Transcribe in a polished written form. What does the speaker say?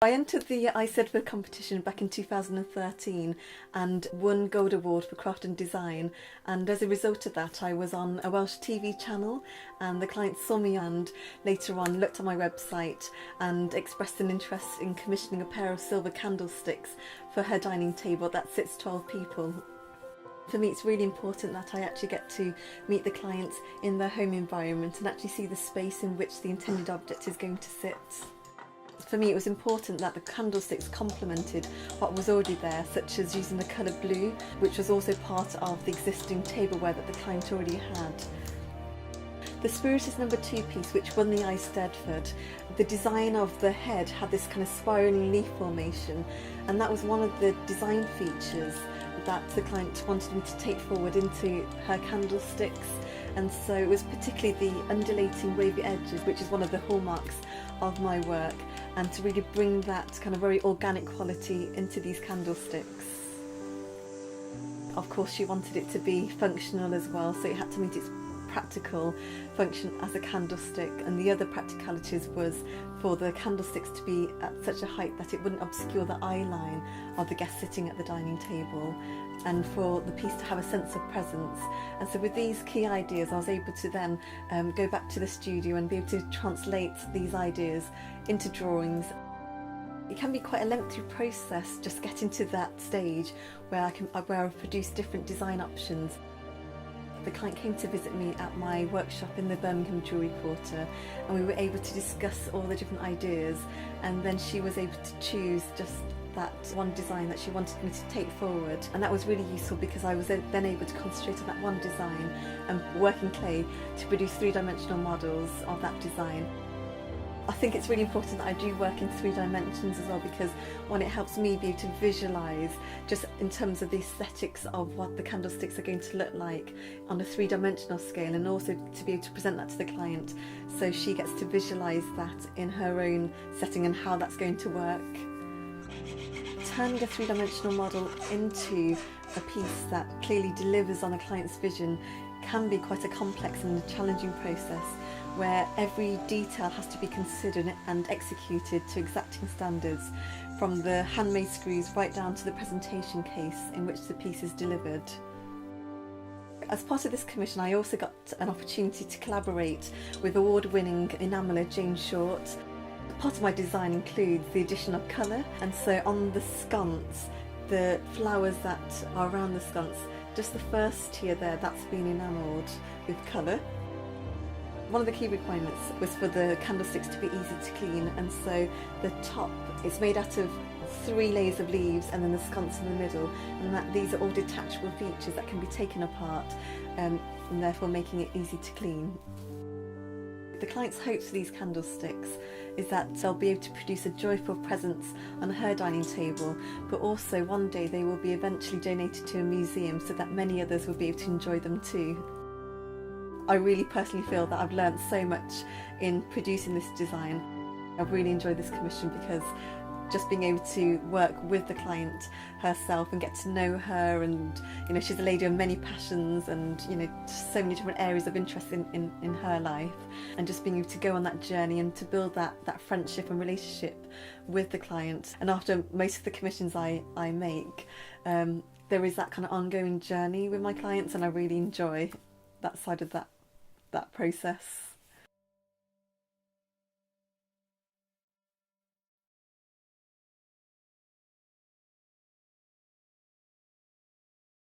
I entered the ICEDFA competition back in 2013 and won Gold Award for Craft and Design, and as a result of that I was on a Welsh TV channel, and the client saw me and later on looked on my website and expressed an interest in commissioning a pair of silver candlesticks for her dining table that sits 12 people. For me, it's really important that I actually get to meet the clients in their home environment and actually see the space in which the intended object is going to sit. For me, it was important that the candlesticks complemented what was already there, such as using the colour blue, which was also part of the existing tableware that the client already had. The Spirit is number 2 piece, which won the ICEDFA, the design of the head had this kind of spiralling leaf formation, and that was one of the design features that the client wanted me to take forward into her candlesticks. And so it was particularly the undulating wavy edges, which is one of the hallmarks of my work, and to really bring that kind of very organic quality into these candlesticks. Of course, she wanted it to be functional as well, so it had to meet its practical function as a candlestick, and the other practicalities was for the candlesticks to be at such a height that it wouldn't obscure the eye line of the guest sitting at the dining table, and for the piece to have a sense of presence. And so with these key ideas I was able to then go back to the studio and be able to translate these ideas into drawings. It can be quite a lengthy process just getting to that stage where I've produced different design options. The client came to visit me at my workshop in the Birmingham Jewellery Quarter, and we were able to discuss all the different ideas, and then she was able to choose just that one design that she wanted me to take forward, and that was really useful because I was then able to concentrate on that one design and work in clay to produce 3-dimensional models of that design. I think it's really important that I do work in 3 dimensions as well, because one, it helps me be able to visualise just in terms of the aesthetics of what the candlesticks are going to look like on a 3-dimensional scale, and also to be able to present that to the client so she gets to visualise that in her own setting and how that's going to work. Turning a 3-dimensional model into a piece that clearly delivers on a client's vision can be quite a complex and challenging process, where every detail has to be considered and executed to exacting standards, from the handmade screws right down to the presentation case in which the piece is delivered. As part of this commission, I also got an opportunity to collaborate with award-winning enameller Jane Short. Part of my design includes the addition of colour, and so on the sconce, the flowers that are around the sconce, just the first tier there, that's been enamelled with colour. One of the key requirements was for the candlesticks to be easy to clean, and so the top is made out of 3 layers of leaves and then the sconce in the middle, and that these are all detachable features that can be taken apart, and therefore making it easy to clean. The client's hope for these candlesticks is that they'll be able to produce a joyful presence on her dining table, but also one day they will be eventually donated to a museum so that many others will be able to enjoy them too. I really personally feel that I've learned so much in producing this design. I've really enjoyed this commission because just being able to work with the client herself and get to know her, and she's a lady of many passions, and so many different areas of interest in her life, and just being able to go on that journey and to build that friendship and relationship with the client. And after most of the commissions I make, there is that kind of ongoing journey with my clients, and I really enjoy that side of that process.